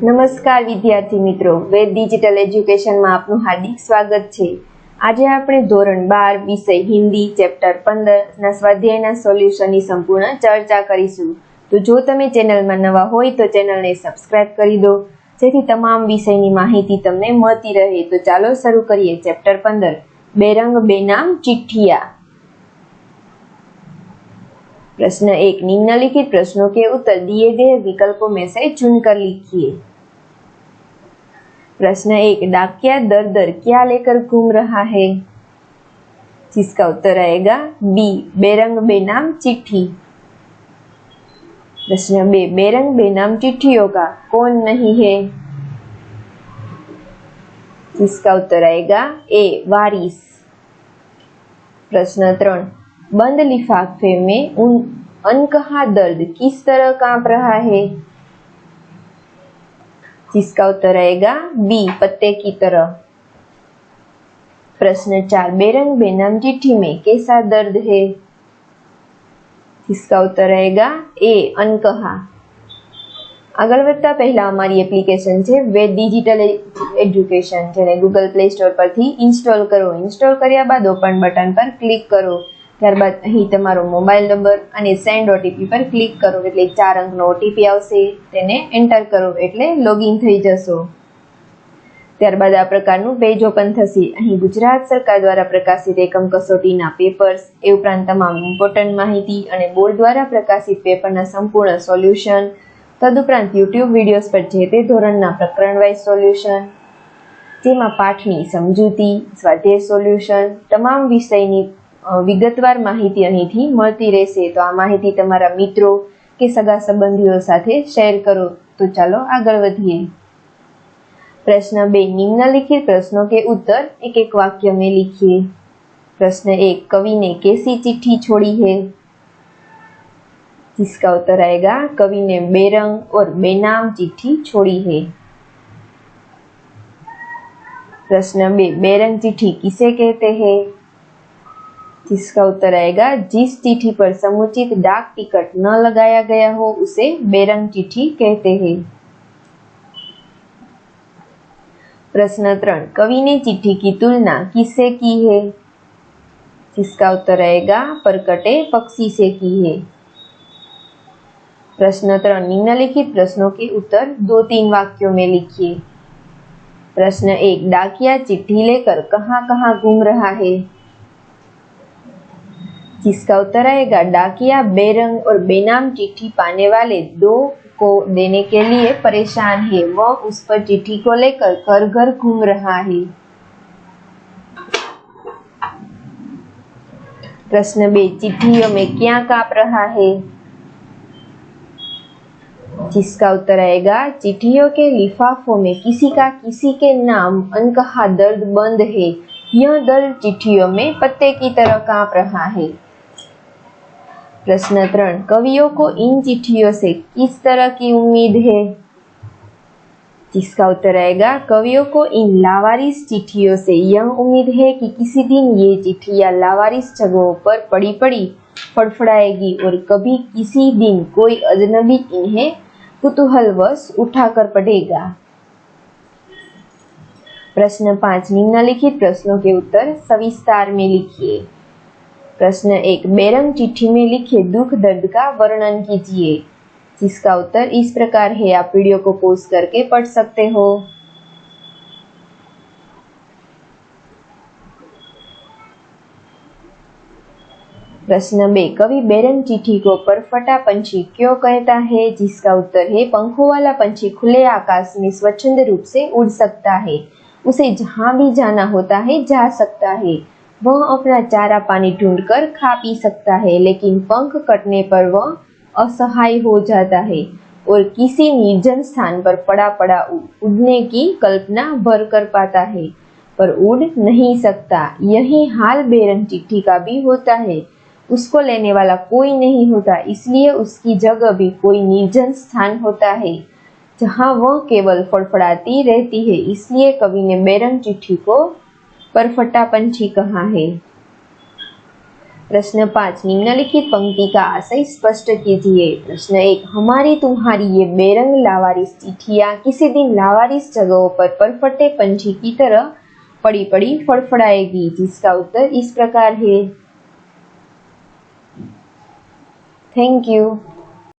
નમસ્કાર વિદ્યાર્થી મિત્રો, વેદ ડિજિટલ એજ્યુકેશનમાં આપનું હાર્દિક સ્વાગત છે। આજે આપણે ધોરણ 12 વિષય હિન્દી ચેપ્ટર 15 ના સ્વાધ્યાયના સોલ્યુશનની સંપૂર્ણ ચર્ચા કરીશું। તો જો તમે ચેનલમાં નવા હોય તો ચેનલને સબસ્ક્રાઇબ કરી દો જેથી તમામ વિષયની માહિતી તમને મળતી રહે। તો ચાલો શરૂ કરીએ। ચેપ્ટર 15 બેરંગ બેનામ चिट्ठियां। प्रश्न 1, निम्नलिखित प्रश्नों के उत्तर दिए गए विकल्पों में से चुनकर लिखिए। प्रश्न 1, डाकिया दर दर क्या लेकर घूम रहा है? जिसका उत्तर आएगा बी, बेरंग बेनाम चिट्ठी। प्रश्न 2, बेरंग बेनाम चिट्ठियों का कौन नहीं है? जिसका उत्तर आएगा ए, वारिस। प्रश्न 3, बंद लिफाफे में अनकहा दर्द किस तरह कांप रहा है? जिसका उत्तर आएगा बी, पत्ते की तरह। प्रश्न 4, बेरंग बेनाम चिट्ठी में कैसा दर्द है? जिसका उत्तर आएगा ए, अनकहा। આગળ વધતા પહેલા અમારી એપ્લિકેશન છે વેદ ડિજિટલ એજ્યુકેશન, જેને ગૂગલ પ્લે સ્ટોર પરથી ઇન્સ્ટોલ કરો। ઇન્સ્ટોલ કર્યા બાદ ઓપન બટન પર ક્લિક કરો। ત્યારબાદ અહીં તમારો મોબાઈલ નંબર અને સેન્ડ ઓટીપી પર ક્લિક કરો એટલે 4 અંકનો ઓટીપી આવશે, તેને એન્ટર કરો એટલે લોગિન થઈ જશો। ત્યારબાદ આ પ્રકારનું પેજ ઓપન થશે। અહીં ગુજરાત સરકાર દ્વારા પ્રકાશિત એકમ કસોટીના પેપર્સ, એ ઉપરાંત તમામ ઇમ્પોર્ટન્ટ માહિતી અને બોર્ડ દ્વારા પ્રકાશિત પેપરના સંપૂર્ણ સોલ્યુશન, તદુપરાંત યુટ્યુબ વિડીયોઝ પર જે તે ધોરણના પ્રકરણ વાઇઝ સોલ્યુશન, જેમાં પાઠની સમજૂતી, સ્વાધ્યાય સોલ્યુશન, તમામ વિષયની વિગતવાર માહિતી અહીંથી મળતી રહેશે। તો આ માહિતી તમારા મિત્રો કે સગા સંબંધીઓ સાથે શેર કરો। તો ચાલો આગળ વધીએ। प्रश्न 2, निम्नलिखित प्रश्नों के उत्तर एक एक वाक्य में लिखिए। प्रश्न 1, कवि ने कैसी चिट्ठी छोड़ी है? जिसका उत्तर आएगा कवि ने बेरंग और बेनाम चिट्ठी छोड़ी है। प्रश्न 2, बेरंग चिट्ठी किसे कहते हैं? जिसका उत्तर आएगा जिस चिट्ठी पर समुचित डाक टिकट न लगाया गया हो उसे बेरंग चिट्ठी कहते हैं। प्रश्न 3, कवि ने चिट्ठी की तुलना किससे की है? जिसका उत्तर आएगा परकटे पक्षी से की है। प्रश्न 3, निम्नलिखित प्रश्नों के उत्तर 2-3 वाक्यों में लिखिए। प्रश्न 1, डाकिया चिट्ठी लेकर कहाँ कहाँ घूम रहा है? जिसका उत्तर आएगा डाकिया बेरंग और बेनाम चिट्ठी पाने वाले 2 को देने के लिए परेशान है। वह उस पर चिट्ठी को लेकर घर घर घूम रहा है। प्रश्न 2, चिट्ठियों में क्या कांप रहा है? जिसका उत्तर आएगा चिट्ठियों के लिफाफों में किसी का किसी के नाम अनकहा दर्द बंद है। यह दर्द चिट्ठियों में पत्ते की तरह कांप रहा है। प्रश्न 3, कवियों को इन चिट्ठियों से किस तरह की उम्मीद है? जिसका उत्तर आएगा कवियों को इन लावारिस चिट्ठियों से यह उम्मीद है कि किसी दिन ये चिट्ठियां लावारिस जगहों पर पड़ी पड़ी फड़फड़ाएगी और कभी किसी दिन कोई अजनबी इन्हें कुतूहलवश उठाकर पढ़ेगा। प्रश्न 5, निम्नलिखित प्रश्नों के उत्तर सविस्तार में लिखिए। प्रश्न 1, बेरंग चिट्ठी में लिखे दुख दर्द का वर्णन कीजिए। जिसका उत्तर इस प्रकार है, आप वीडियो को पॉज करके पढ़ सकते हो। प्रश्न 2, कवि बेरंग चिट्ठी को परफटा पंछी क्यों कहता है? जिसका उत्तर है, पंखों वाला पंछी खुले आकाश में स्वच्छंद रूप से उड़ सकता है। उसे जहां भी जाना होता है जा सकता है। वह अपना चारा पानी ढूंढकर खा पी सकता है, लेकिन पंख कटने पर वह असहाय हो जाता है और किसी निर्जन स्थान पर पड़ा पड़ा उड़ने की कल्पना भर कर पाता है, पर उड़ नहीं सकता। यही हाल बेरंग चिट्ठी का भी होता है। उसको लेने वाला कोई नहीं होता, इसलिए उसकी जगह भी कोई निर्जन स्थान होता है जहाँ वह केवल फड़फड़ाती रहती है। इसलिए कवि ने बेरंग चिट्ठी को परफटा पंछी कहा है। प्रश्न 5, निम्नलिखित पंक्ति का आशय स्पष्ट कीजिए। प्रश्न 1, हमारी तुम्हारी ये बेरंग लावारिस चिट्ठियां किसी दिन लावारिस जगहों पर परफटे पंछी की तरह पड़ी पड़ी फड़फड़ाएगी, जिसका उत्तर इस प्रकार है। Thank you.